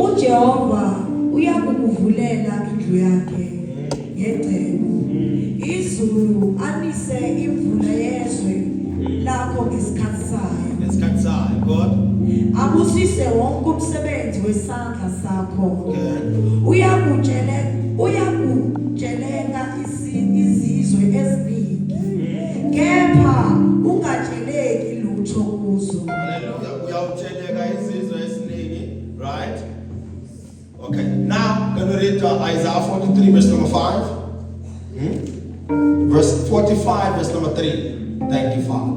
uJehova uyakuvulela indlu yakhe ngecebo. Izulu anise imvula yezwe lakho ngesikhathi sayo. God. Abusise wonke umsebenzi wesandla sakho. Uyakutsheleka izizwe eziningi. Kepha ungatsheleki lutho kuzo. Hallelujah. Uyakutsheleka izizwe eziningi, right? Okay. Now, can we read Isaiah 43 verse number 5? Verse 45 verse number 3. Thank you, Father.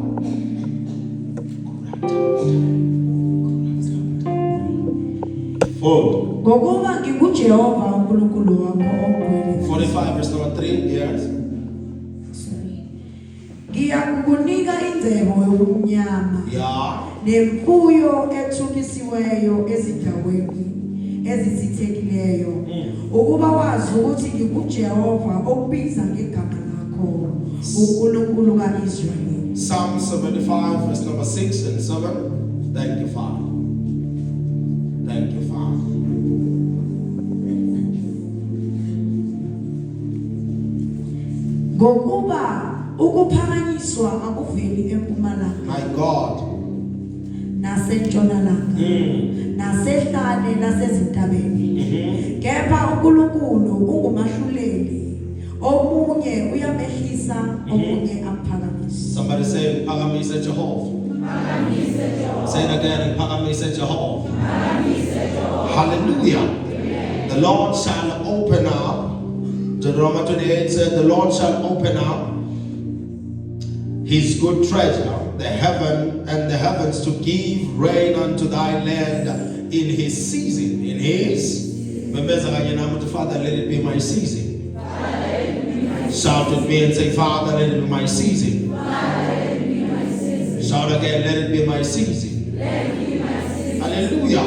Ngokuba ngikuJehova uNkulunkulu wakho ogcwele. 45 verse number 3, yes. Ngiyakukunika ingcebo yobumnyama. Yeah. Nemfuyo ethukisiweyo ezindaweni ezisithekileyo. Ukuba wazi ukuthi ngikuJehova okubiza ngegama lakho uNkulunkulu kaIsrael. Psalm 75 verse number 6 and 7. Thank you, Father. Thank you, Father. Ngokuba ukuphakanyiswa akuveli empumalanga. My God. Nasentshonalanga. Nasehlane lasezintabeni. Kepha uNkulunkulu ungumahluleli. Omunye uyamehlisa, omunye amphakamisa. Somebody say, Pagamise Jehovah. Say it again, Pagamise Jehovah. Hallelujah. The Lord shall open up. Deuteronomy 28 said, the Lord shall open up his good treasure, the heaven and the heavens, to give rain unto thy land in his season. In his, Father, let it be my season. Shout at me and say, Father, let it be my season. Shout again, let it be my season. Hallelujah.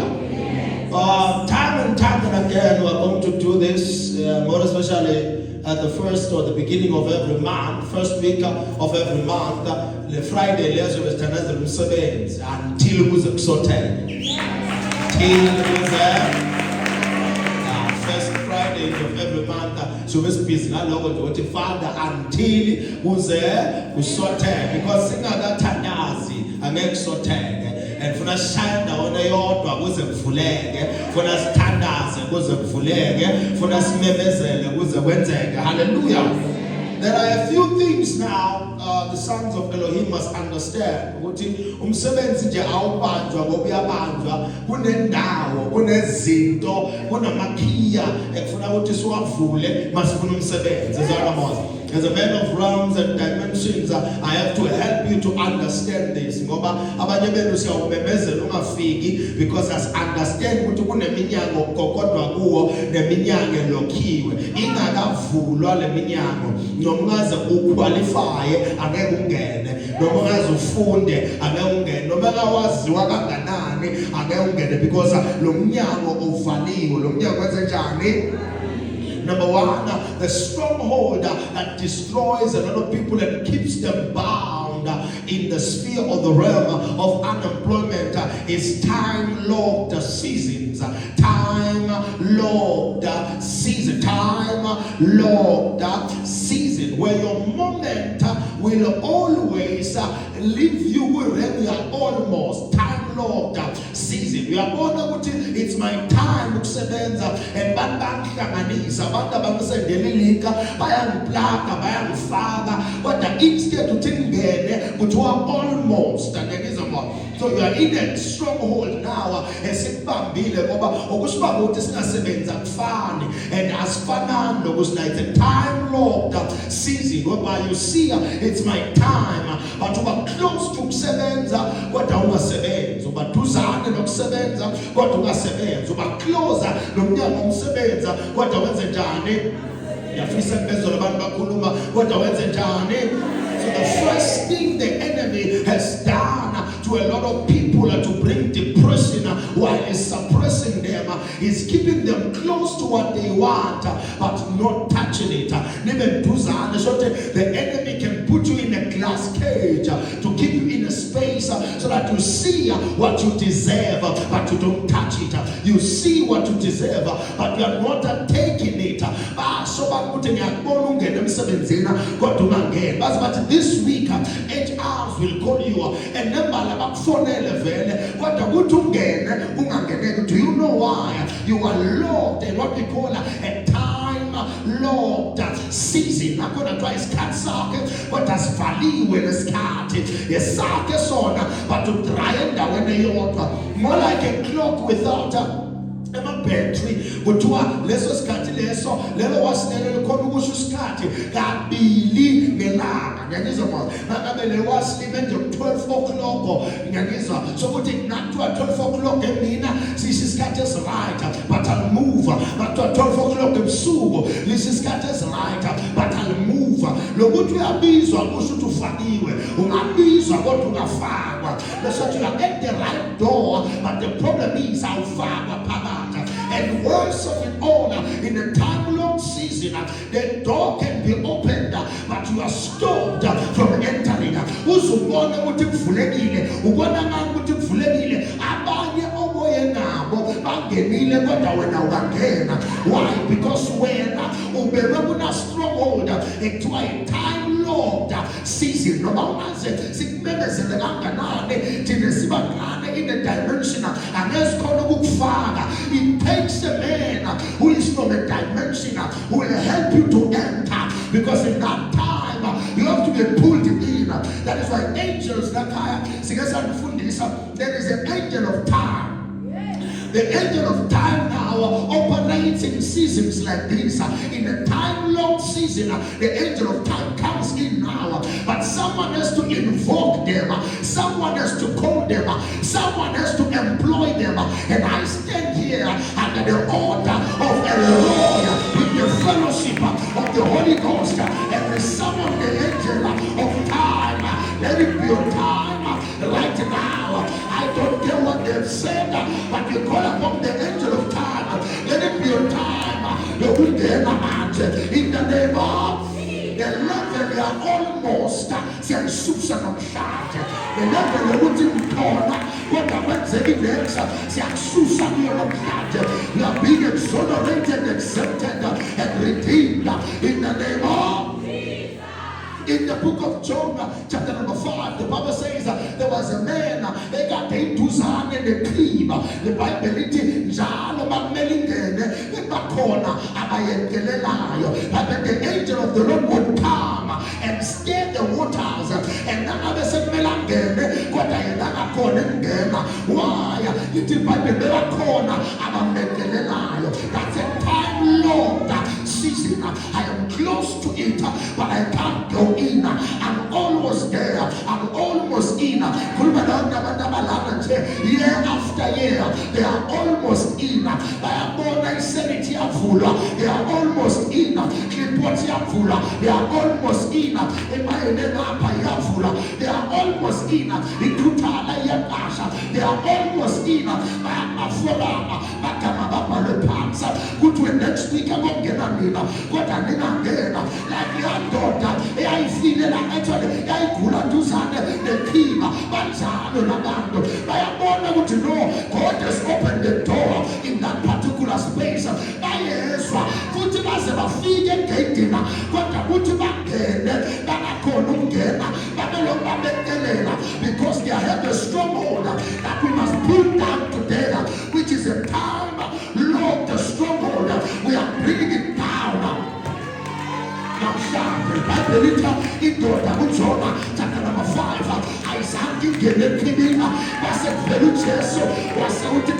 Time and time and again, we are going to do this, more especially at the first or the beginning of every month, first week of every month, the Friday, lezo besithandaza umsebenzi until kuze kusothele. First Friday of every month, so we busy ngaloko nje ukuthi Father until kuze kusothele, because singabathandazi angeke kusothele. And funa shine ndawona yodwa kuze kuvuleke, funa sithandaze kuze kuvuleke, funa simemezele kuze kwenzeke. Hallelujah. There are a few things now the sons of Elohim must understand. Ukuthi umsebenzi nje awubanjwa ngoba uyabanjwa, kunendawo, kunezinto, kunamakhiya ekufuna ukuthi siwavule masifuna umsebenzi. As a man of realms and dimensions, I have to help you to understand this. Ngoba abanye benu siyawumemezela ungafiki, because as understand ukuthi kuneminyango kodwa kuwo neminyango elokhiwe. Ingakavulwa le minyango, noma ungaze uqualify angeke ungene, noma ungaze ufunde angeke ungene, noma kawaziwa kanganani angeke ungene, because lo mnyango uvaliwe. Lo mnyango wenze njani? Number one, the stronghold that destroys a lot of people and keeps them bound in the sphere of the realm of unemployment is time-locked seasons. Time-locked season. Time-locked season. Where your moment will always leave you where you are almost. Time-locked season. We are born with it's my time ukusebenza and banhlanganisa abantu abangisendelelika bayangiplaka bayangifaka kodwa instead uthi ngene kuthiwa almost angekizama. So you are in a stronghold now esikubambile ngoba okusibamba ukuthi singasebenza kufani and asifanani lokusina. It's a time locked season whereby you see it's my time but uba close to kusebenza kodwa ungasebenzi, uba duzane nokusebenza kodwa ungasebenzi, uba closer nomnyango omsebenza kodwa wenze njani? Yafisa phezulu abantu bakhuluma kodwa wenze njani? So the first thing the enemy has done to a lot of people to bring depression while he's suppressing them is keeping them close to what they want but not touching it. The enemy can put put you in a glass cage to keep you in a space so that you see what you deserve, but you don't touch it. You see what you deserve, but you are not taking it. But this week, HRs will call you and do you know why? You are locked in what we call a time-locked season. I'm going to try isikhathi but as valiwe lesikhathi yesakhe sona but udrayenda wena yodwa more like a clock without battery. Kuthiwa leso sikhathi leso lelo wasinelo likhona ukusho isikhathi kabili ngelanga. Ngiyangizwa manje ngabe le wasilibe nje 12 o'clock ngiyangizwa sokuthi nakuthiwa 12 o'clock emina sisho isikhathi right but I'll move. Nakuthiwa 12 o'clock ebusuku lisho isikhathi right but I'll move. Lokuthi uyabizwa kusho ukuthi ufakiwe, ungabizwa kodwa ungafakwa. Lesho you are at the right door but the problem is awufakwa phakathi. And worse of it all, in a time-long season, the door can be opened, but you are stopped from entering. Uzubona ukuthi kuvulekile, ubona ukuthi kuvulekile, abanye oboye nabo bangenile kodwa wena ungangena. Why? Because wena ubebe kuna stronghold ekuthiwa time-locked season. Noma ungaze sikumemezele kanganani thina sibancane in a dimension angesikhona ukukufaka. It takes a man who is from a dimension who will help you to enter, because in that time you have to be pulled in. That is why angels there is an angel of time. The angel of time now operates in seasons like this. In a time-long season, the angel of time comes in now. But someone has to invoke them. Someone has to call them. Someone has to employ them. And I stand here under the order of Elroy, with the fellowship of the Holy Ghost, and the summon the angel of time. Let it be your time right now. I don't care what they've said, but you call upon the angel of time. Let it be your time. In the name of the level we are almost siyayisusa nomshado. The level ukuthi mkhona kodwa kwenzeka next siyasusa kuyo nomshado. You are being exonerated, accepted, and redeemed in the name of. In the book of Job, chapter number 5, the Bible says there was a man, they got into and the cream. The Bible ithi njalo bakumelingene bebakhona abayengelelayo. But then the angel of the Lord would come and stir the waters, and nangabe sekumelangene kodwa yena akakhona ngena. Why? Ithi Bible bebakhona abayengelelayo. That's a time-locked season. I am close to it, but I can't go in. I'm almost there. I'm almost in. Year after year, they are almost in. They are almost in. They are almost in. They are almost in. They are almost in. Good when next week I'm going to get on it. What I mean, I'm there. Like your daughter, I feel it. I actually, I could have done the team, but I am born to know God has opened the door in that particular space. I Ezra, put him as a feed and gating. What I put him back because they have the stronghold that we must put down together, which is a time, Lord, the stronghold. We are bringing it down. Now, chapter number 5, Isaac gave it to me. Was it very cheso? Was it to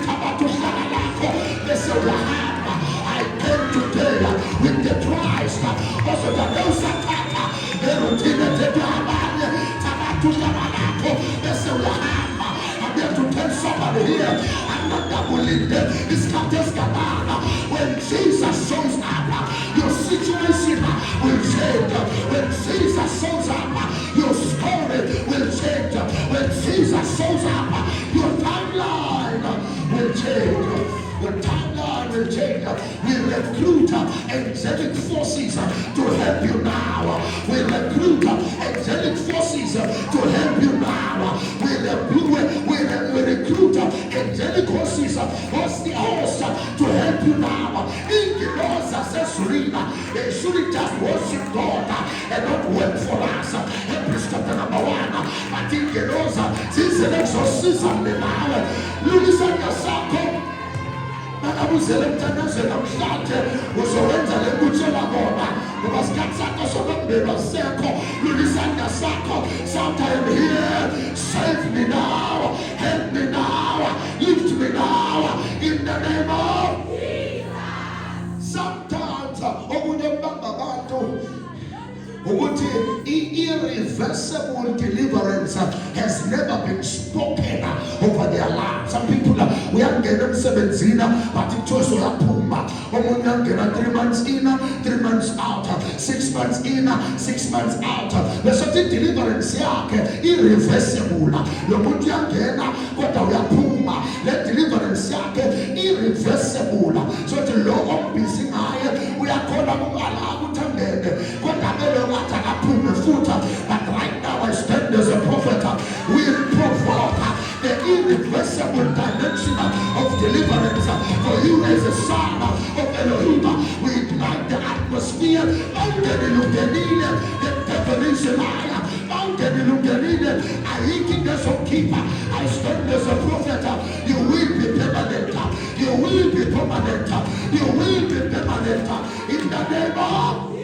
I came today with the Christ. Also, the Rosatata, the Rutina, the Tabatu Yamanako, the Solahama. I'm there to tell somebody here. I'm not doubling them. It's Cabana. When Jesus shows up, your situation will change. When Jesus shows up, your story will change. When Jesus shows up, your timeline will change. Your timeline will change. We recruit angelic forces to help you now. We recruit angelic forces to help you now. We recruit angelic forces to help you now. Ingilosa says Surina, they should just worship God and not work for us. Episcopal number 1. But Ingilosa, since the exorcism now, Lulisa Yasako. Manabuzeleta namhlanje uzowenza lekuthela kona ngoba isikhathi sakho sokumbelwa sekho lulisanda sakho sometime here. Save me now, help me now, lift me now in the name of Jesus. Sometimes okunye abantu ukuthi irreversible deliverance has never been spoken over their lives. Some people uyangena emsebenzini but ithoso yaphuma. Omunye angena 3 months in, 3 months out, 6 months in, 6 months out. Bese deliverance yakhe irreversible. Lo muntu uyangena kodwa uyaphuma. Le deliverance yakhe irreversible. So the law of busy ngaye uyakhona ukungala ukuthambene kodwa but right now I stand as a prophet. We provoke the irreversible dimension of deliverance for you as a son of Elohim. We ignite the atmosphere. The definition I stand as a prophet. You will be permanent. You will be permanent. You will be permanent in the name of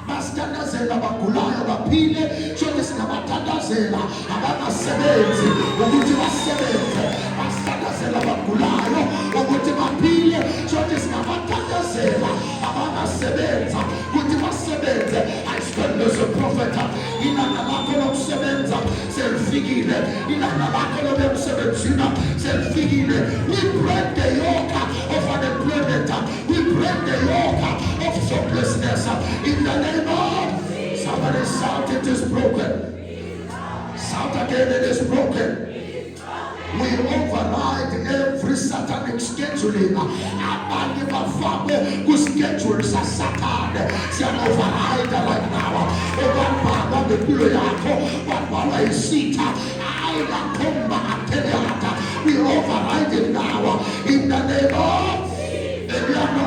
Mastanazela bakulayo bapile sote sinabatandazela abanasebenzi ukuthi basebenze. Mastanazela bakulayo ukuthi bapile sote sinabatandazela abanasebenza ukuthi basebenze. I stand as a prophet. Inana lakho lokusebenza selifikile. Inana lakho lokusebenzina selifikile. We break the yoke of unemployment. We break the yoke of joblessness in the name of somebody. Shout, it is broken. Shout again, it is broken. We override every satanic scheduling. Who schedules a Satan? See, I'm override right now. Over the we override it now in the name of.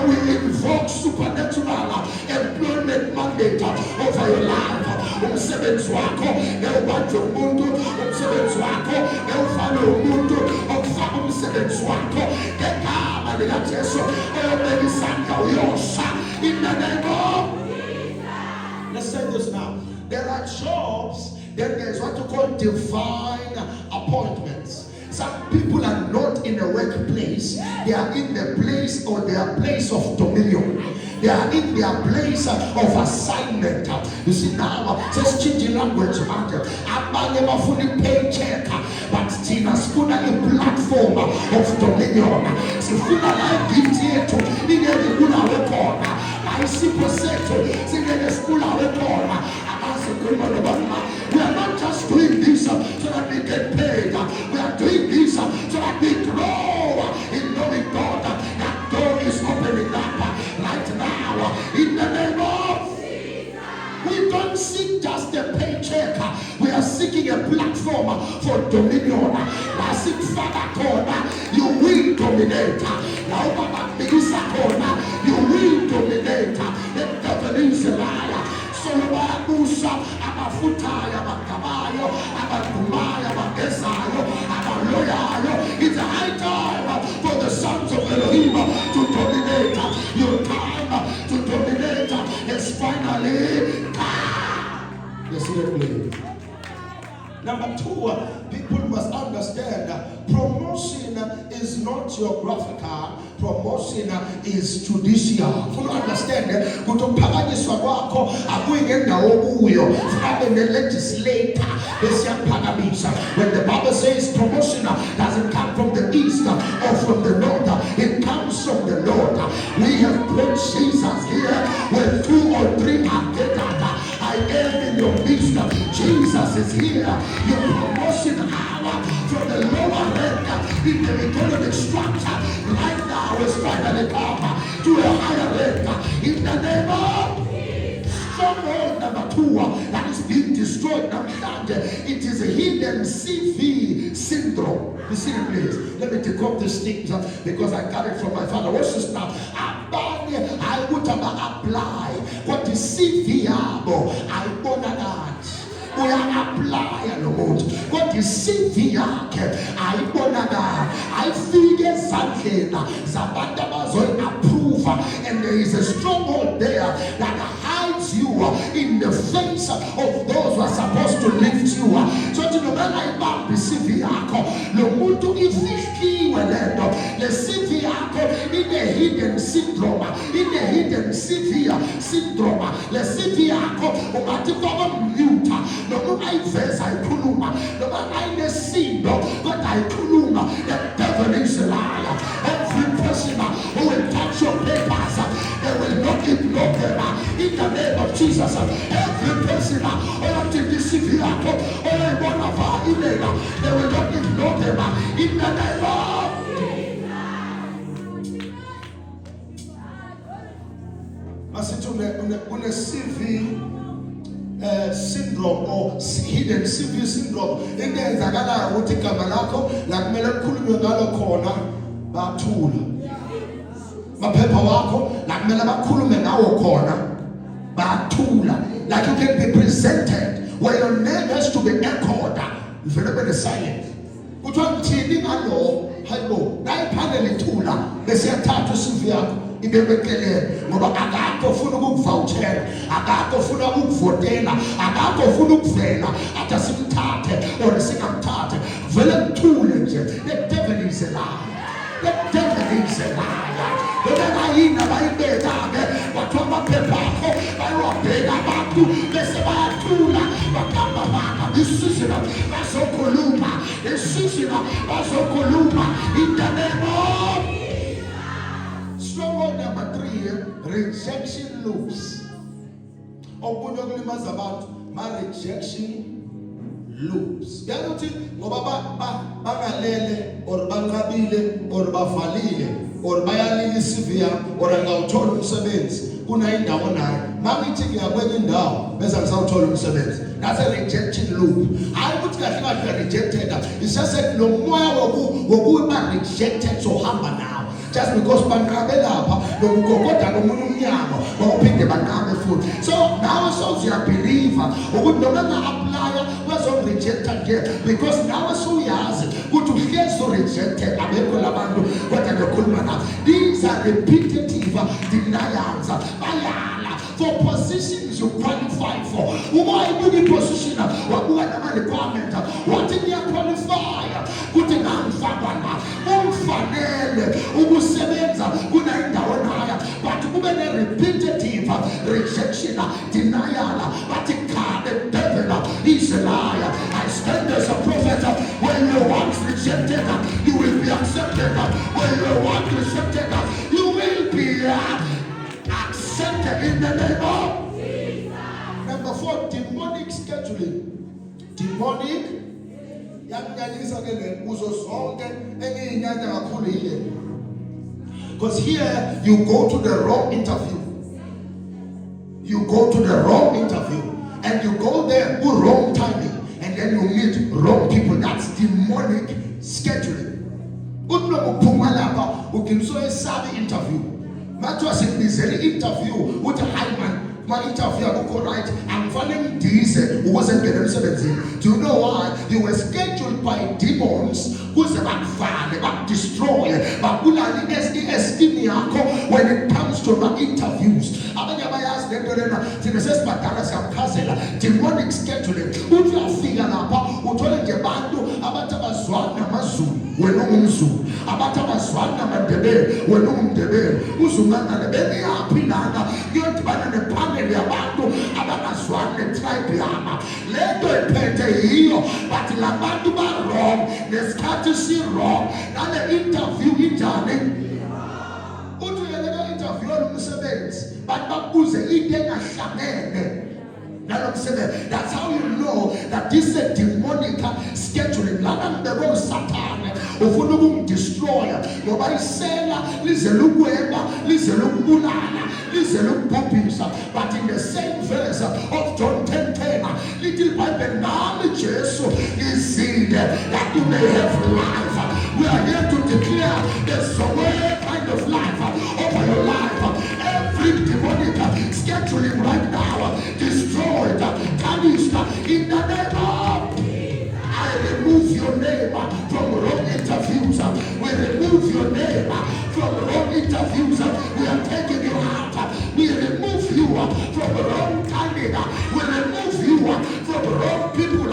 We invoke supernatural employment mandate over your life. Umsebenzi wako ewubantu umuntu, umsebenzi wako ewufalo umuntu, okufaka umsebenzi wako ngegama likaJesu oyobeka isandla uyosha in the name of. Let's say this now. There are jobs, then there's what you call divine appointments. Some people are not in a workplace, they are in the place or their place of dominion. They are in their place of assignment. You see now, just changing language matter. I'm never fully paycheck, but Tina Skuna a platform of dominion. So feel like gift here to in every good record. I see percent, sing in the school record. We are not just doing this so that we get paid. We are doing this so that we grow in knowing God. That door is opening up right now in the name of Jesus. We don't seek just a paycheck. We are seeking a platform for dominion. I seek Father God, you will dominate. You will dominate. The devil is a liar. Solobabusa, Abafutaya, Bakabayo, Abakumaya, Bakesayo, Abaloyayo. It's a high time for the sons of Elohim to dominate. Your time to dominate is finally come. Let's see it, please. Number 2, people must understand promotion is not geographical, promotion is judicial. You understand? Kutophakanyiswa kwakho akuyindawo kuyo from the legislator besiyaphakamisa. When the Bible says promotion doesn't come from the east or from the north, it comes from the Lord. We have put Jesus here where 2 or 3 are gathered. I am in your midst. Jesus is here. Your promotion hour from the lower rank in the economic structure right now now is finally come to a higher rate in the name of stronghold number 2 that is being destroyed now. It is a hidden CV syndrome. You see it, please. Let me take off the sticks because I got it from my father. Watch this now. I would apply what is CV I uya-apply lo muntu kodwa i-CV yakhe ayibonakala ayifike ezandleni zabantu abazoyi-approva, and there is a stronghold there that hides you in the face of those who are supposed to lift you up. So noma ayibambe i-CV yakho lo muntu ifihliwe lento le-CV yakho ine-hidden syndrome, ine-hidden CV syndrome. Le-CV yakho ungathi kwakwamyutha noma ayiveza ayikhuluma noma ayinesindo kodwa ayikhuluma. The devil is a liar. Every person who will touch your papers, they will not ignore them in the name of Jesus. Every person who will deceive you, or one of our email, they will not ignore them in the name of on a CV syndrome or hidden CV syndrome. Into enzakalayo ukuthi igama lakho la kumele kukhulunywe ngalo khona bathula. Maphepha wakho la kumele bakhulume ngawo khona bathula. Like you can be presented where your name has to be echoed. If you never silent. Kuthiwa mthini ngalo hayibo nayiphane lithula bese yathatha usivi yakho ibebekelele ngoba akakho ufuna ukukuvouchera, akakho ufuna ukuvotela, akakho ufuna ukuvela athi simthathe or singamthathe vele kuthule nje. The devil is a liar. The devil is a liar. Bebekayina bayibeka-ke bathiwa amaphepha akho bayowabheka abantu bese bayathula bakamba baka isizina bazokhuluma, isizina bazokhuluma in the name of stronghold number 3, rejection loops. Okunye okulimaza abantu ma-rejection loops. Yazi ukuthi ngoba bangalele or banqabile or bavalile or bayalila i-CV yakho or angawuthola umsebenzi kuna indawo nayo mangithi ngiyakwenye indawo bese ngisawuthola umsebenzi. That's a rejection loop. Hayi ukuthi kahle kahle rejected, it's just that lo moya wokuba rejected so hamba nawo just because banqabe lapha lokugogoda komunye umnyango bawuphinde banqabe futhi. So now so you believe ukuthi noma nga-apply bazorejecta nje because nawe suyazi ukuthi uhlezi rejected abekho labantu kodwa bekhuluma nabo. These are repetitive denials. Bayala for positions you qualify for. Uma ibuka i-position wabuka nama-requirement wathi niyaqualify kuthi ngangifakwa na umfanele ukusebenza kuna indawo naya but kube ne-repetitive rejection denial. But the devil is a liar. I stand as a prophet. When you are once rejected, you will be accepted. When you are once rejected, you will be accepted in the name of Jesus. Number 4, demonic scheduling. Demonic yanginyanyisa ke le uzo zonke engiyinyanya kakhulu yile. Because here you go to the wrong interview. You go to the wrong interview and you go there with wrong timing and then you meet wrong people. That's demonic scheduling. Unokuphuma lapha ukinso esabi interview. Mathi wasibizele interview uthi hayi man my interview akukho right angifane ngidize ukuze ngene emsebenzini. Do you know why? You were scheduled by demons kuze bakuvale bakudestroy babulale i-esteem yakho when it comes to my interviews. Abanye abayazi lento lena thina sesibadala siyamchazela demonic scheduling. Uthi uyafika lapha uthole nje bantu abathi abazwana namazulu wena ungumzulu, abathi abazwana namandebele wena ungumdebele. Uzungangane bengiyaphi lana kuyodibana nepaneli yabantu abangazwani ne-tribe yama. Lento iphethe yiyo but la bantu ba-wrong nesikhathi si-wrong nale interview injani. Uthi uyeleka interview yolumsebenzi but bakuze into engahlangene. That's how you know that this is a demonic scheduling. Lana mbebo Satan ufuna ukumdestroya ngoba isela lize lukweba, lize lukubulala, lize lukubhubhisa. But in the same verse of John 10:10, little Bible, nami Jesu izile that you may have life. We are here to declare there's a way kind of life over your life. Every demonic scheduling right now, destroyed, tarnished in the name of. I remove your name from wrong interviews. We remove your name from wrong interviews. We are taking you out. We remove you from wrong timing. We remove you from wrong people.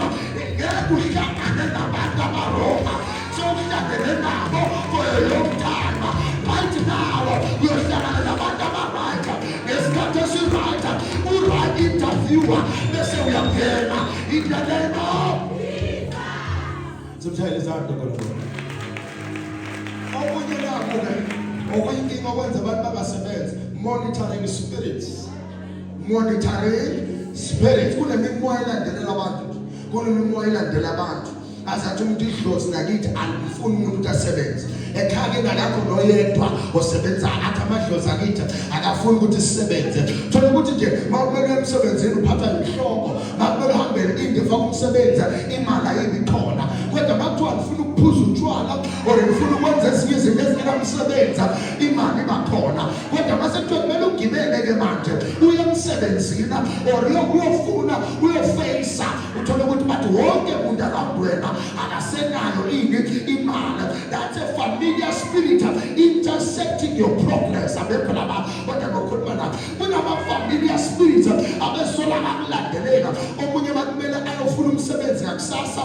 So for a long time. Right now, we are standing right. There's not just a right. We right interviewer. Let's say we are here in the name of. Sometimes abantu kodwa. Okunye lapho okuyinkinga okwenza abantu bangasebenzi, monitoring spirits. Monitoring spirits. Kunemimoya elandelela abantu. Kunemimoya elandelela abantu. Azathi umuntu idlozi nakithi alifuni umuntu asebenze. Ekhaya ngalakho noyedwa osebenza athi amadlozi akithi akafuni ukuthi sisebenze. Thola ukuthi nje mawubeka emsebenzini uphatha inhloko, makubeka hambele inde faka umsebenza imali ayibi khona. Kodwa makuthiwa ufuna ukuphuza utshwala or ufuna ukwenza ezinye izinto ezingenamsebenza, imali bakhona. Kodwa mase kuthiwa kumele ugibele ke manje uye emsebenzini or uyofuna uyofeyisa, uthola ukuthi bathi wonke umuntu around wena akasenayo imali. That's a familiar spirit intercepting your progress. Abekho laba kodwa ngokhuluma na kunama familiar spirits abesola akulandelela. Omunye bakumele ayofuna umsebenzi ngakusasa,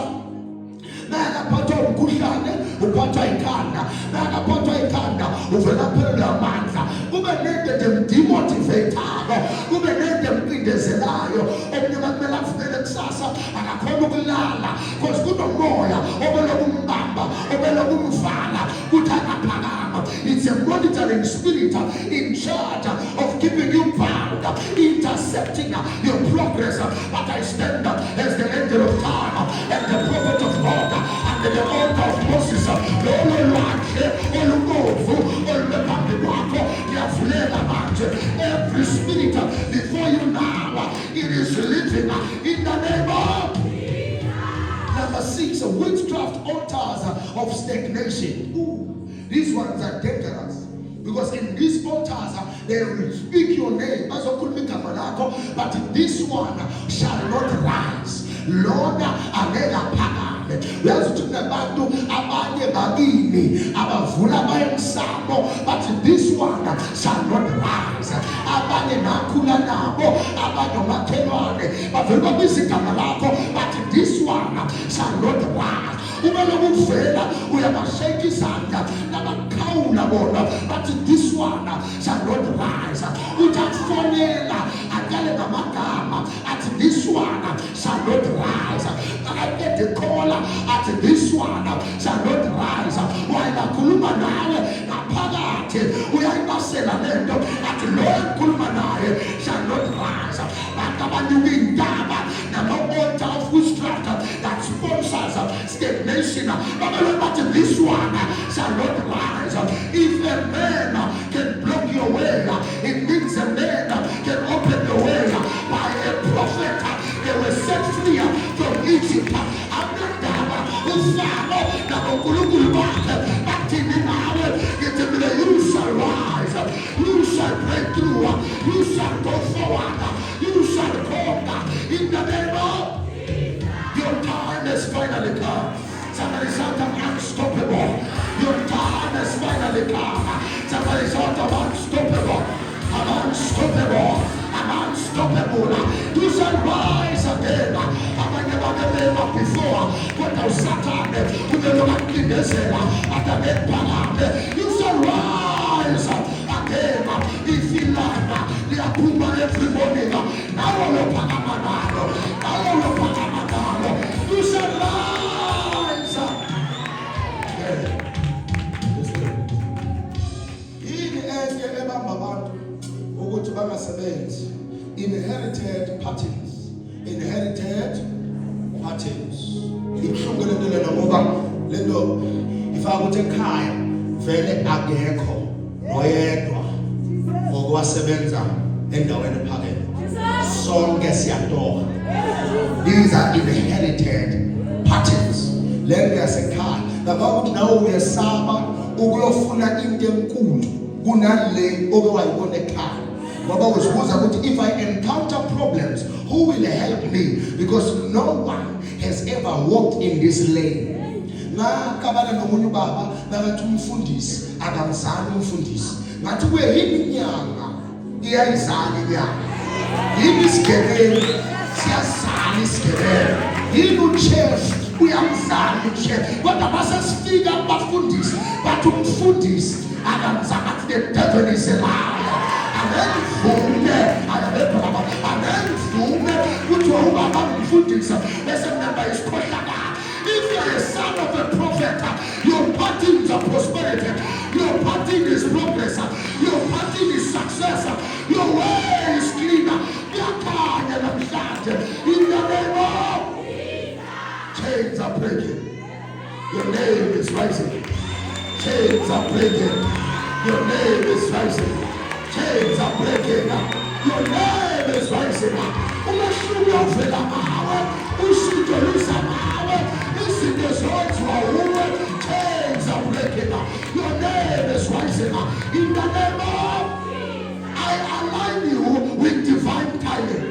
nakaphathwa umkhuhlane uphathwa ikhanda, nakaphathwa ikhanda uvela phelelwa amandla, kube nento emdemotivator, kube nento empindezelayo. Omunye bakumele avukele kusasa akakhona ukulala because kunomoya obelokumbamba obelokumvala kuthi akaphakama. It's a monitoring spirit in charge of keeping you bound, intercepting your progress. But I stand as the angel of time and the prophet of God and the altar of Moses. Every spirit before you now, it is living in the name of. Number 6, witchcraft altars of stagnation. Ooh, these ones are dangerous. Because in these altars, they will speak your name, but this one shall not rise. Lord, Amega Pagame. Whereas to the Bandu, Abane Babini, Abavula Bayamsamo, but this one shall not rise. Abane Nakula Nabo, Abano Makelone, but this one shall not rise. Umalabufela, we have a shaky sanda, Nabakaula Bona, but this one shall not rise. Utafonela, Agalema Magama, at this one shall not rise. I get the call at this one shall not rise. While Kulumanae, Napagate, we are not selling at Lord Kulumanae shall not rise. Bakabandu Daba, Namo altar of witchcraft that sponsors stagnation. But this one shall not rise. If a man can block your way, it means a man can open the way. By a prophet, they were set free from Egypt. You shall rise, you shall break through, you shall go forward, you shall conquer in the name of. Your time has finally come. Somebody shout, I'm unstoppable. Your time has finally come. Somebody shout, I'm unstoppable. I'm unstoppable. I'm unstoppable. You shall rise again. I'm never been before. What I Satan, who the Lord in the Zela, at the Pala, you shall rise again. If you like, they are put every morning. Now all of Panamanado, now all of Panamanado, you shall rise. Inherited patterns. If I ukuthi ekhaya vele akekho noyedwa okwasebenza endaweni ephakeme. Sonke siyatoka. These are inherited patterns. Lento yasekhaya. Ngakho nawe uyesaba ukuyofuna into enkulu kunale okewayibona ekhaya. Baba uzibuza ukuthi if I encounter problems, who will help me? Because no one has ever walked in this lane. Ngakabala nomunye baba bakathi umfundisi akamzali umfundisi. Ngathi kuye yini inyanga iyayizala inyanga. Yini isigebengu siyazala isigebengu. Yini uchef uyamzala uchef. Kodwa basesifika abafundisi bathi umfundisi akamzala athi the devil is a liar. Anenvume kuthiwa ubaba umfundisi bese mnamba isikhohlakala. If you are a son of a prophet, your pattern is prosperity, your pattern is progress, your pattern is success, your way is cleaner. In the name of chains are breaking. Your name is rising. Chains are breaking. Your name is rising. Chains are breaking. Your name is rising. Umashuru vela mawe, ushitolisa mawe, chains are breaking. Your name is rising. In the name of, I align you with divine timing.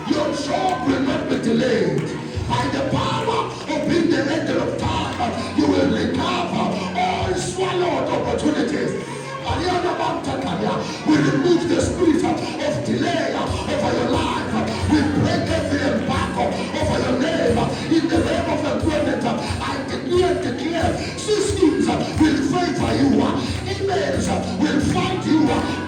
Your job will not be delayed. By the power of being the angel of time, you will recover all swallowed opportunities. We remove the spirit of delay over your life. We break every embargo over your name. In the name of employment, I declare systems will favor you. Emails will find you.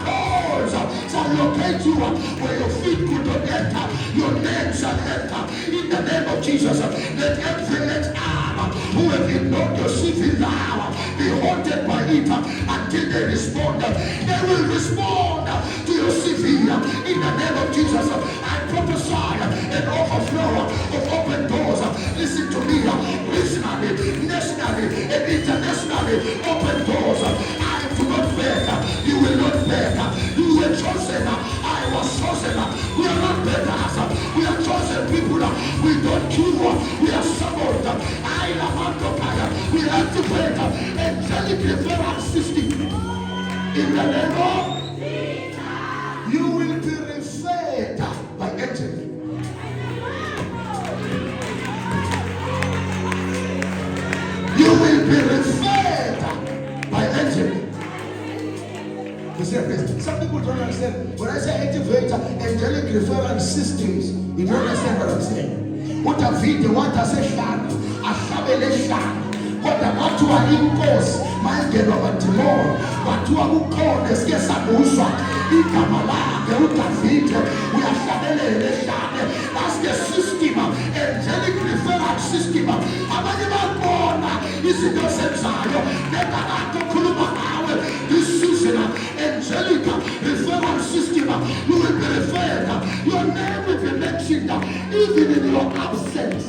Calls shall locate you where your feet could not enter. Your name shall enter. In the name of Jesus, let every arm who have ignored your CV now be haunted by it until they respond. They will respond to your CV. In the name of Jesus, I prophesy an overflow of open doors. Listen to me, regionally, nationally, and internationally, open doors. I do not beg. You will not beg. You were chosen. I was chosen. We are not beggars. We are chosen people. We don't cure. We are summoned. I am occupied. We activate angelic referral system. In the name of, you will be referred by angel. You will be referred by angel. You see, some people don't understand. When I say activate angelic referral systems, you don't understand what I'm saying. What a video, what I say, Shan, a Shabele Shan. What a matua impose, my get over Timor, Matua who called the Skesamusha, Ikamala, the Utafite, we are Shabele Shan. That's the system, angelic referral system. Is it the same side? This season, angelic referral system, you will be referred. Your name will be mentioned even in your absence.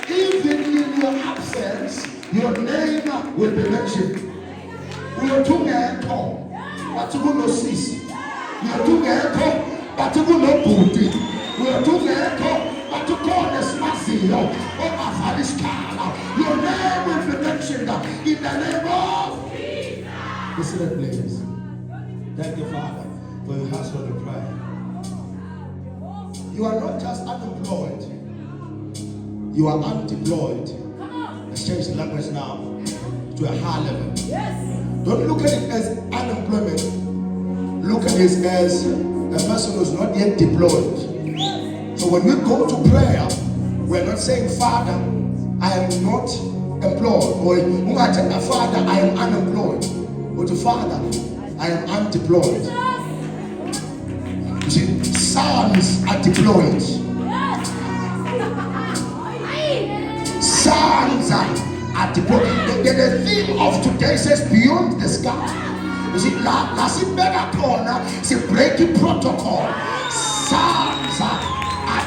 Even in your absence, your name will be mentioned. We are too echo, but you will not cease. We are too echo, but you will not booty. We are too echo, but you call the Smazio or Afghanistan. Your name will be mentioned in the name of. Listen to please. Thank you, Father, for your household of prayer. You are not just unemployed, you are undeployed. Let's change the language now to a high level. Yes. Don't look at it as unemployment. Look at it as a person who's not yet deployed. So when we go to prayer, we're not saying, Father, I am not employed. Or Father, I am unemployed. But Father, I am undeployed. You see, sons are deployed. Sons are deployed. The theme of today says beyond the sky. You see, last better corner, it's a breaking protocol. Sons are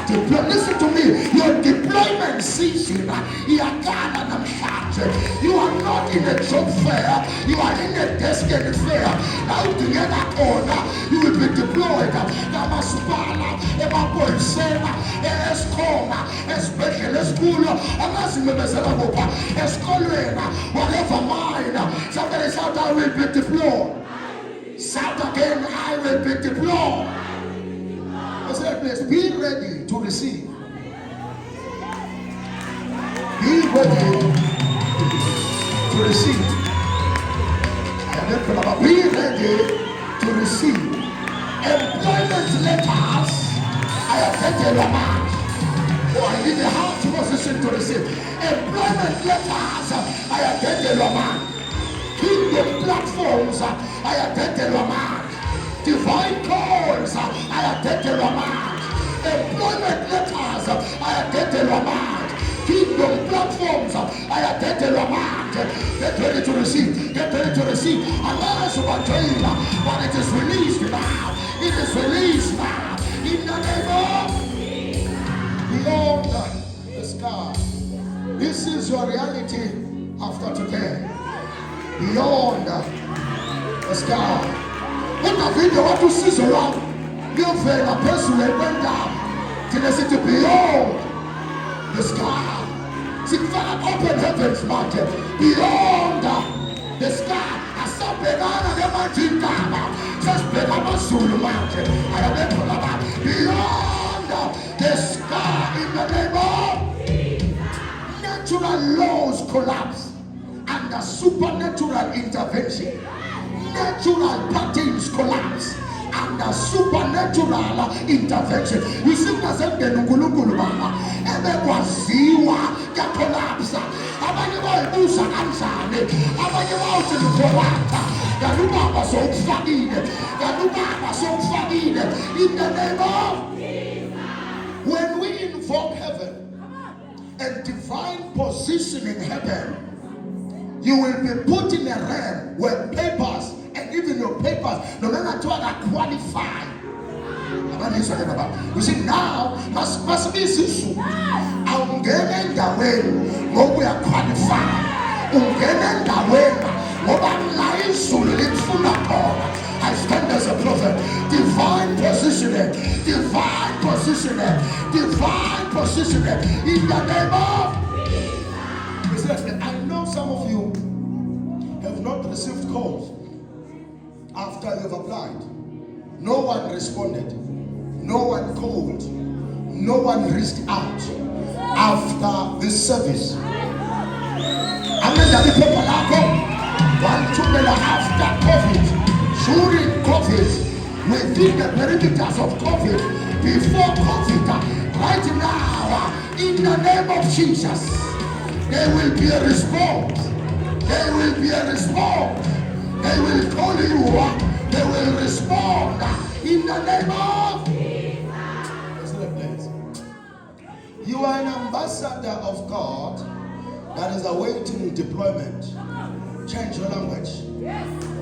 Listen to me. Your deployment season, you are not in a job fair. You are in a destiny fair. Now together corner, you will be deployed. Namasupala, Emapoisena, Escoma, especially school, Amasimebeselabopa, Escolena, whatever mine. Somebody shout, I will be deployed. Shout again, I will be deployed. Please be ready to receive. Be ready to receive. Be ready to receive. Employment letters. I have taken your man. Oh, I need a hard position to receive. Employment letters. I have taken your man. Kingdom platforms. I have taken your man. Divine calls, I attend the Ramad. Employment letters, I attend the Ramad. Kingdom platforms, I attend the Ramad. Get ready to receive, get ready to receive. Allah subhanahu wa ta'ala, when it is released now, it is released now. In the name of beyond the sky. This is your reality after today. Beyond the sky. What a video, what to see around. You feel a person went down to the city beyond the sky. See, Father, open heavens mountain beyond the sky. I saw Begana, the mountain Kama, just Begama Sulu mountain. I have beyond the sky in the name of natural laws collapse and the supernatural intervention. Natural patterns collapse and the supernatural intervention. You see, everyone collapse. In the name of when we invoke heaven and divine position in heaven, you will be put in a realm where papers and even your papers, no matter what, are qualified. You see, now must be issue. I'm getting the way we are qualified. I'm getting the way I stand as a prophet. Divine positioning, divine positioning, divine positioning in the name of. I know some of you have not received calls after you've applied. No one responded. No one called. No one reached out after this service. After COVID, during COVID, within the perimeters of COVID, before COVID, right now, in the name of Jesus, there will be a response. There will be a response. They will call you. They will respond in the name of Jesus. You are an ambassador of God that is awaiting deployment. Change your language.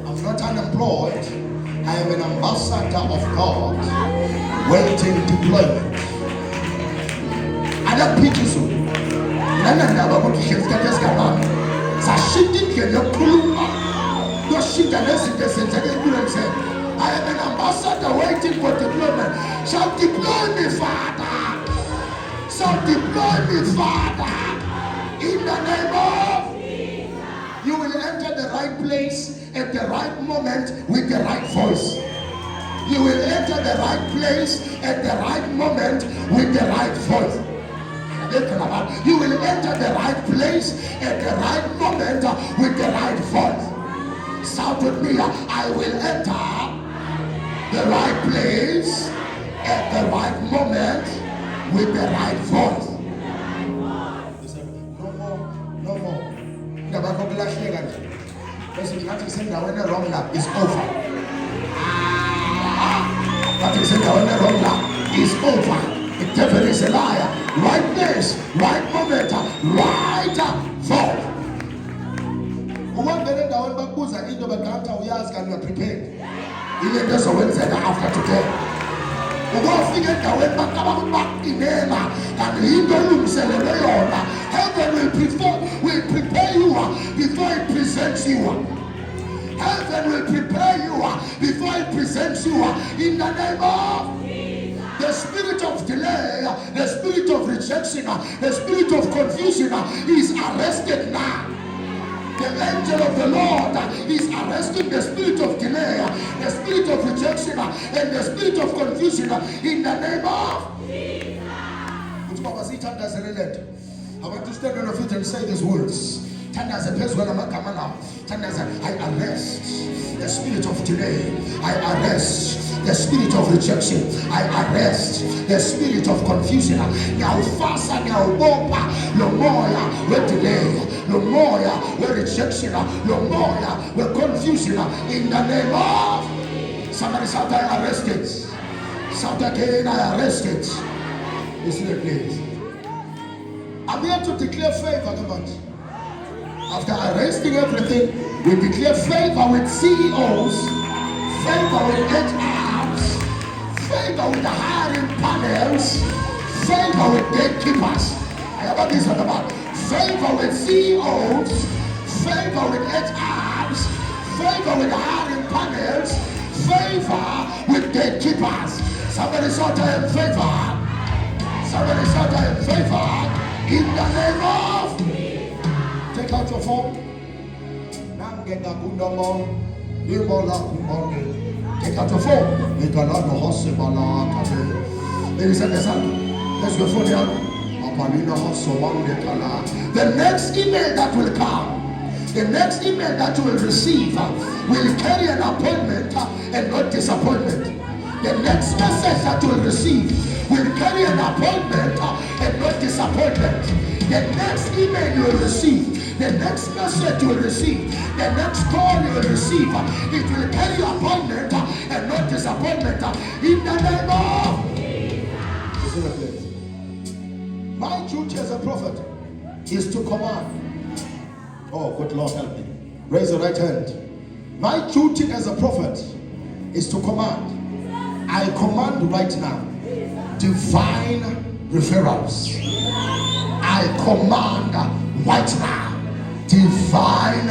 I'm not unemployed. I am an ambassador of God waiting deployment. I don't pity you. I am an ambassador waiting for deployment. Shall deploy me, Father. Shall deploy me, Father. In the name of, you will enter the right place at the right moment with the right voice. You will enter the right place at the right moment with the right voice. You will enter the right place at the right moment with the right voice. Shout with me, I will enter the right place at the right moment with the right voice. No more. Listen, what you say now when the wrong lap is over. What you say now when the wrong lap is over. The devil is a liar. Right place, right moment, right vote. One minute down, but who's into the counter? We ask and you're prepared. Even this Wednesday after today. ukufika endaweni bakaba bakinela kanti into elungiselelwe yona. Heaven will prepare you before it presents you. Heaven will prepare you before it presents you in the name of the spirit of delay, the spirit of rejection, the spirit of confusion is arrested now. The angel of the Lord is arresting the spirit of delay, the spirit of rejection, and the spirit of confusion in the name of I want to stand on your feet and say these words. I arrest the spirit of delay. I arrest the spirit of rejection. I arrest the spirit of confusion. Now fasa now bomba no more with delay, no more with rejection, no more with confusion in the name of somebody shout I arrest it. Shout again I arrest it. Listen to please. I'm here to declare favor, come on. After arresting everything, we declare favor with CEOs, favor with HRs, favor with the hiring panels, favor with gatekeepers. I have what this about. Favor with CEOs, favor with HRs, favor with the hiring panels, favor with gatekeepers. Somebody shout I am favor. Somebody shout I am favor in the name of. Take out your phone. Take out your phone. Ladies and gentlemen, let's go for the next email that will come, the next email that you will receive will carry an appointment and not disappointment. The next message that you will receive will carry an appointment and not disappointment. The next email you will receive, the next message you will receive, the next call you will receive, it will carry appointment and not disappointment in the name of. My duty as a prophet is to command. Oh, good Lord, help me. Raise your right hand. My duty as a prophet is to command. I command right now divine referrals. I command right now divine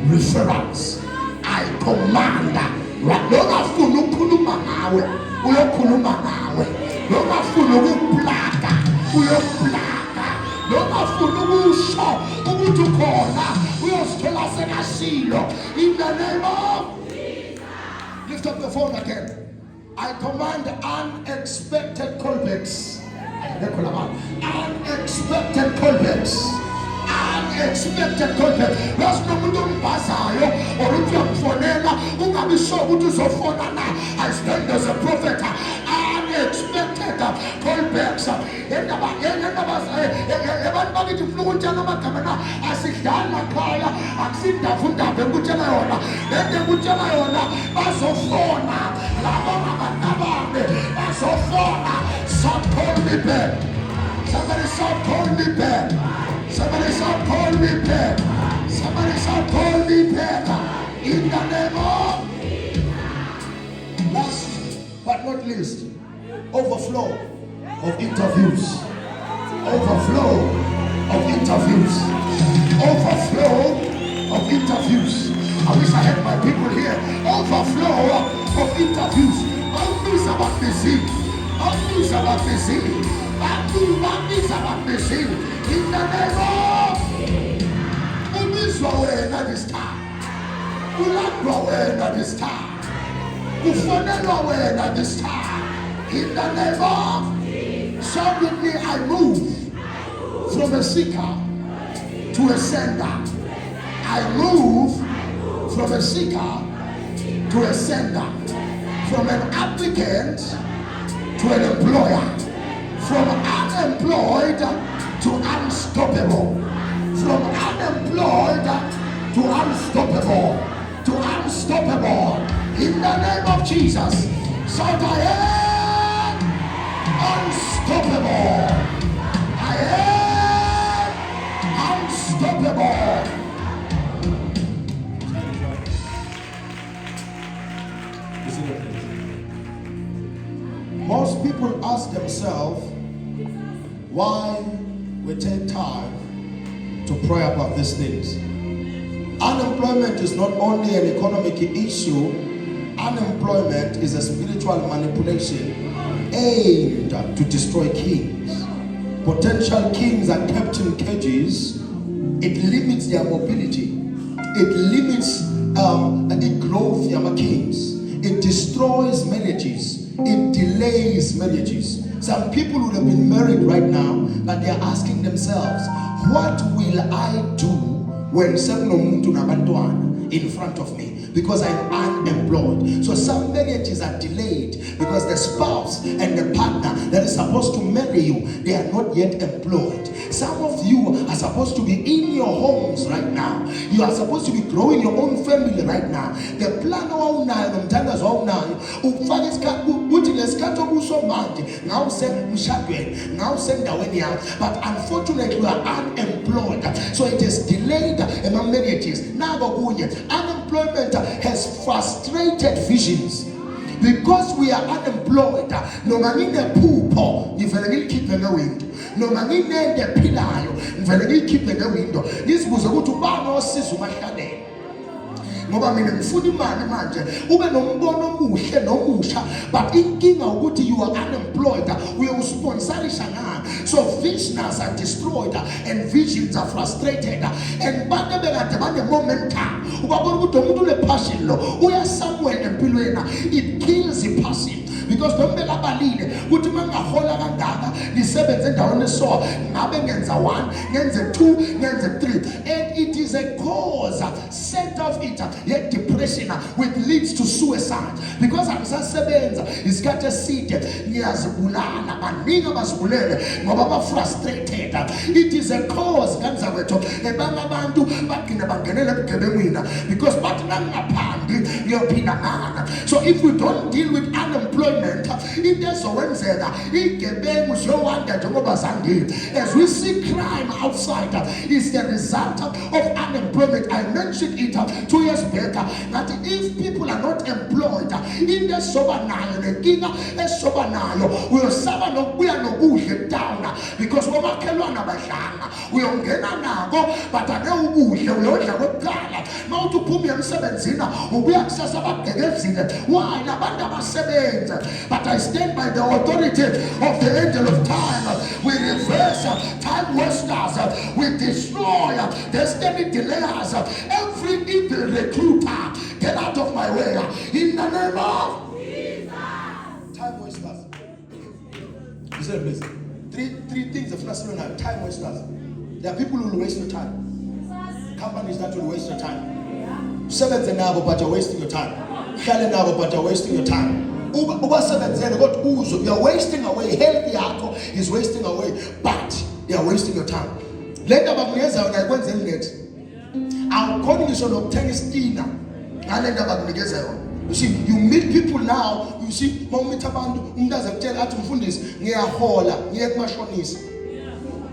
referrals. I command right now. In the name of, lift up the phone again. I command unexpected callbacks. Unexpected callbacks. Unexpected callbacks. That's no bazayo or if you're phonela, ungabi sure utuzofona na. I stand as a prophet. Unexpected callbacks. Everybody to flow down my camera. I sit down my car. I sit down from the Bujanayona. Then the Bujanayona. Basofona. Basofona. Some call me back. Somebody shout call me back. Somebody shout call me back. Somebody shout call me back. In the name of. Last but not least, overflow of interviews. Overflow of interviews. Overflow of interviews. I wish I had my people here. Overflow of interviews. Always about busy. Always about busy. Always about busy. In the name of. Umiswawe na this time. Ulagwawe na this time. Ufonelwawe na this time. In the name of. Shout with me, I move from a seeker to a sender. I move from a seeker to a sender. From an applicant to an employer. From unemployed to unstoppable. From unemployed to unstoppable. To unstoppable. In the name of Jesus. Shout I am unstoppable. I am unstoppable. Most people ask themselves why we take time to pray about these things. Unemployment is not only an economic issue. Unemployment is a spiritual manipulation aimed to destroy kings. Potential kings are kept in cages. It limits their mobility. It limits the growth of kings. It destroys marriages. It delays marriages. Some people would have been married right now, but they are asking themselves, what will I do when in front of me? Because I'm unemployed. So some marriages are delayed because the spouse and the partner that is supposed to marry you, they are not yet employed. Some of you are supposed to be in your homes right now. You are supposed to be growing your own family right now. The plan but unfortunately you are unemployed. So it is delayed among marriages. Unemployment has frustrated visions. Because we are unemployed, no manine pupo, ni vele keep in the window. No manine de pilayo, ni vele keep in the window. This was a good to ban or sisu mashane. Ngoba mina ngifuna imali manje ube nombono omuhle nomusha, but inkinga ukuthi you are unemployed, uyosponsorisha ngani. So visions are destroyed and visions are frustrated, and bade bekade bane momentum ubabona ukuthi umuntu le passion lo uya somewhere empilweni, it kills the passion. Because don't be labalile ukuthi mangahola kangaka lisebenze endaweni so ngabe ngenza 1 ngenze 2 ngenze 3, and it is a cause set of it yet depression which leads to suicide. Because akusasebenza isikhathi eside ngiyazibulala baningi abazibulele ngoba ba frustrated. It is a cause kanza kwethu abantu bagcina bangenela ebugebengwini because bathi nangaphandi ngiyophila ngana. So if we don't deal with unemployment, as we see crime outside, is the result of unemployment. I mentioned it 2 years back that if people are not employed in the sobanayo, the king sobanayo will suffer no we are no bullshit down because we are kelwana bashana we ongena nago but ane ubuhle uyodla kokukala mawuthi uphuma emsebenzini ubuyakusasa abagegezile why nabantu abasebenza. But I stand by the authority of the angel of time. We reverse time wasters. We destroy destiny delayers. Every evil recruiter, get out of my way. In the name of Jesus. Time wasters. You said please. Three things of national time wasters. There are people who will waste your time. Companies that will waste your time. Seventh and now, but you're wasting your time. Shall now, but you're wasting your time. You are wasting away. Healthy alcohol is wasting away, but they are wasting your time. Later, I'm calling you to obtain dinner. You see, you meet people now. You see,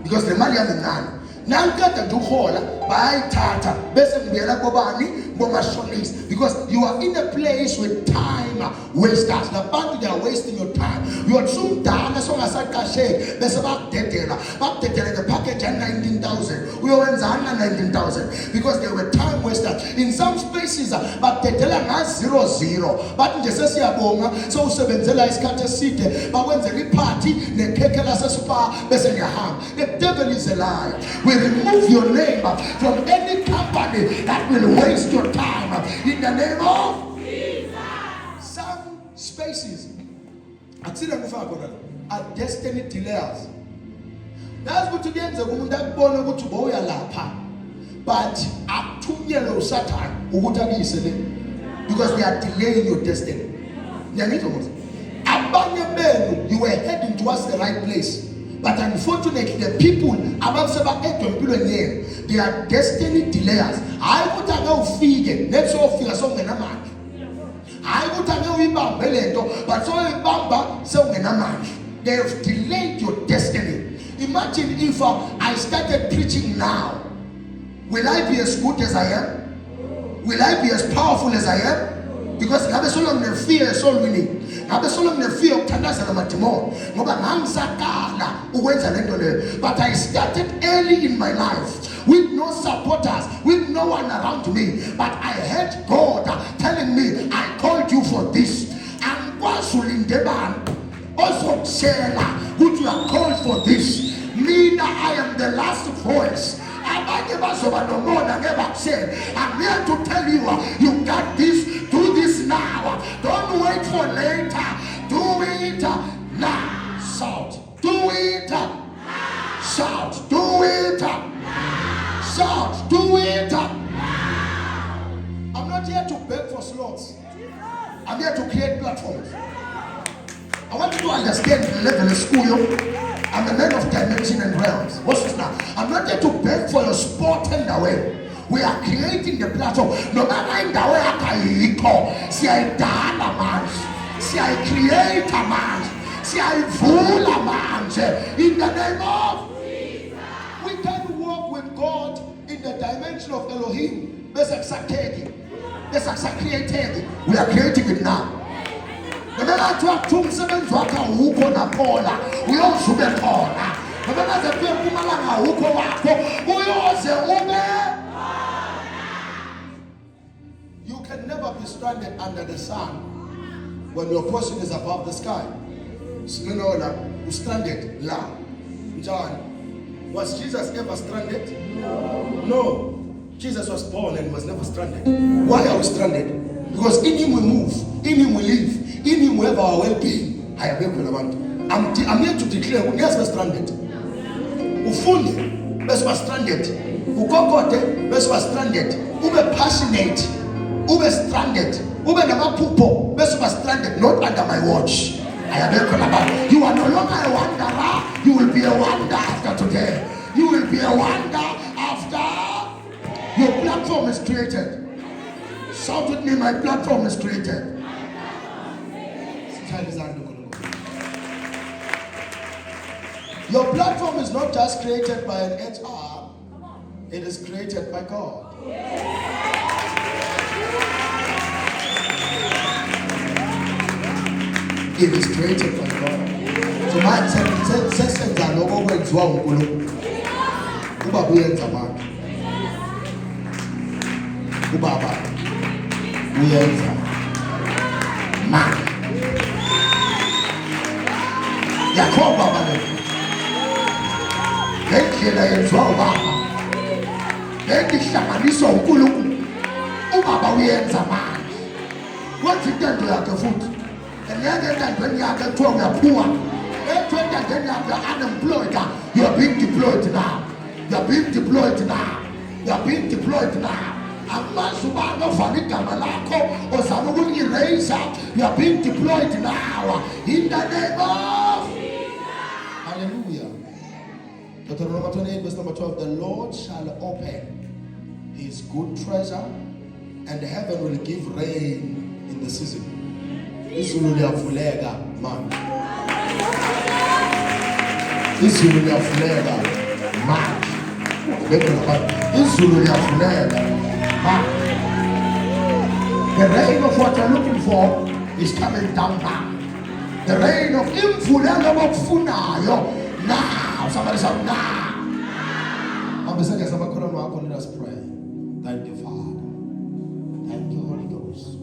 because the money is none. Now got to hold by Tata, because you are in a place with time wasters. The band they are wasting your time. You are soon done as long as I can say there's about the package at 19,000. We are 19,000 because they were time wasters in some spaces, but they tell us 0-0. But just as you are so Sebenzela is cut a seat, but when the party, they take us a spa, the devil is a lie. We remove your name from any company that will waste your time in the name of Jesus. Some spaces are destiny delayers. That's what to get the woman that born to boya lapa, but at 2 years Satan because they are delaying your destiny. You were heading towards the right place. But unfortunately, the people above 7-8 billion, they are destiny delayers. I would go figure, let's all figure something. I would go Bambeleto, but so Bamba, something. They have delayed your destiny. Imagine if I started preaching now. Will I be as good as I am? Will I be as powerful as I am? Because I have so long the fear is all winning. ngabe solo ngine-fear ukuthandaza namadimoni ngoba ngangisaqala ukwenza lento leyo. But I started early in my life with no supporters, with no one around me, but I heard God telling me, I called you for this. Angikwazi ulinde bantu ozokutshela ukuthi you are called for this. Mina, I am the last voice. Abanye bazoba nomona ngebakuseni. I'm here to tell you, you got this, do this now. Don't wait for later. Do it now. Shout. Do it now. Shout. Do it now. Shout. Do it now. I'm not here to beg for slots. I'm here to create platforms. I want you to understand the level of school. I'm a man of dimension and realms. What's this now? I'm not here to beg for your sport and the way. We are creating the platform. No matter in the way I call, see I done a man, see I create a man, see I fool a man. In the name of Jesus. We can walk with God in the dimension of Elohim. We are creating it now. Nobela twa umsebenzi wakhe awukho nakhona uyozuke khona. Nobela zethu eMpumalanga awukho wakho uyoze ube. You can never be stranded under the sun when your portion is above the sky. Sinola stranded la. John, was Jesus ever stranded? No. Jesus was born and was never stranded. Why are we stranded? Because in him we move, in him we live, in him we have our well-being. I'm here to declare, we are stranded. Ufunde, best was stranded. Ukokote, best was stranded. Ube passionate, ube stranded. Ube namapupo, best was stranded. Not under my watch. You are no longer a wanderer. You will be a wonder after today. You will be a wonder after your platform is created. Shout with me, my platform is created. Your platform is not just created by an HR, it is created by God. It is created by God. So my sessions are no more going to Ubaba uyenza man yakho baba le ngendlela yenziwa ubaba ngendihlanganiswa uNkulunkulu ubaba uyenza manje wenza intando yakhe futhi ngeke entandweni yakhe kuthiwa uyaphuma entandweni yakhe unemployed. You are being deployed now. You are being deployed now. You are being deployed now. You are being deployed now in the name of Hallelujah. Deuteronomy 28 verse number 12. The Lord shall open his good treasure, and heaven will give rain in the season. Izulu liyavulela man. Izulu liyavulela man. Izulu liyavulela. The rain of what you're looking for is coming down now. The rain of imvula now. Somebody shout now. Let us pray. Thank you, Father. Thank you, Holy Ghost.